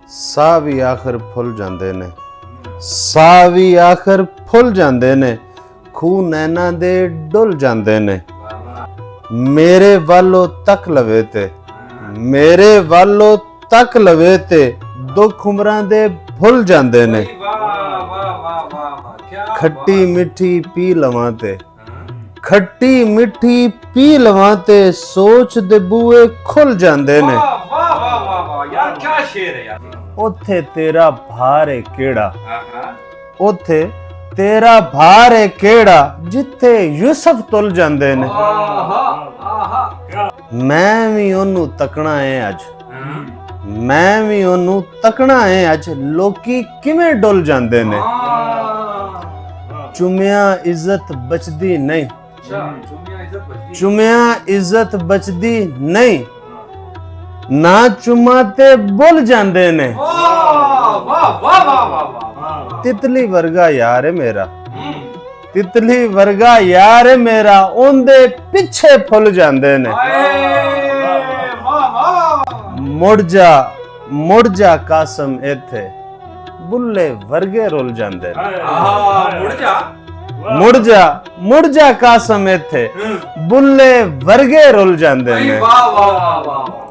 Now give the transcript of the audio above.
ਸਾਹ ਵੀ ਆਖਰ ਫੁੱਲ ਜਾਂਦੇ ਨੇ, ਸਾਹ ਵੀ ਆਖਰ ਫੁੱਲ ਜਾਂਦੇ ਨੇ, ਖੂਹ ਨੈਣਾ ਦੇ ਡੁੱਲ ਜਾਂਦੇ ਨੇ। ਮੇਰੇ ਵੱਲੋਂ ਤੱਕ ਲਵੇ ਤੇ, ਮੇਰੇ ਵੱਲੋਂ ਤੱਕ ਲਵੇ ਤੇ, ਦੁੱਖ ਉਮਰਾਂ ਦੇ ਭੁੱਲ ਜਾਂਦੇ ਨੇ। ਖੱਟੀ ਮਿੱਠੀ ਪੀ ਲਵਾਂ ਤੇ, ਖੱਟੀ ਮਿੱਠੀ ਪੀ ਲਵਾਂ ਤੇ, ਸੋਚ ਦੇ ਬੂਏ ਖੁੱਲ ਜਾਂਦੇ ਨੇ। ਯਾਰ ਕੀ ਸ਼ੇਰ ਹੈ ਯਾਰ। ਉੱਥੇ ਤੇਰਾ ਭਾਰ ਏ ਕਿਹੜਾ, ਉੱਥੇ ਤੇਰਾ ਭਾਰ ਏ ਕਿਹੜਾ, ਜਿੱਥੇ ਯੂਸਫ ਤੁਲ ਜਾਂਦੇ ਨੇ। ਮੈਂ ਵੀ ਉਹਨੂੰ ਤੱਕਣਾ ਏ ਅੱਜ, ਮੈਂ ਵੀ ਉਹਨੂੰ ਤੱਕਣਾ ਏ ਅੱਜ, ਲੋਕੀ ਕਿਵੇਂ ਡੁੱਲ ਜਾਂਦੇ ਨੇ। ਚੁੰਮਿਆ ਇੱਜ਼ਤ ਬਚਦੀ ਨਹੀਂ, ਚੁੰਮਿਆ ਇੱਜ਼ਤ ਬਚਦੀ ਨਹੀਂ, ਨਾ ਚੁੰਮਾ ਤੇ ਭੁੱਲ ਜਾਂਦੇ ਨੇ। ਤਿਤਲੀ ਵਰਗਾ ਯਾਰ ਮੇਰਾ, ਤਿਤਲੀ ਵਰਗਾ ਯਾਰ ਮੇਰਾ, ਉਹਦੇ ਪਿੱਛੇ ਫੁੱਲ ਜਾਂਦੇ ਨੇ। ਮੁੜ ਜਾ ਕਾਸਮ ਇੱਥੇ, ਬੁੱਲੇ ਵਰਗੇ ਰੁੱਲ ਜਾਂਦੇ ਨੇ। ਮੁੜ ਜਾ ਕਾਸਮ ਇੱਥੇ, ਬੁੱਲੇ ਵਰਗੇ ਰੁੱਲ ਜਾਂਦੇ ਨੇ। ਵਾਹ ਵਾਹ ਵਾਹ ਵਾਹ।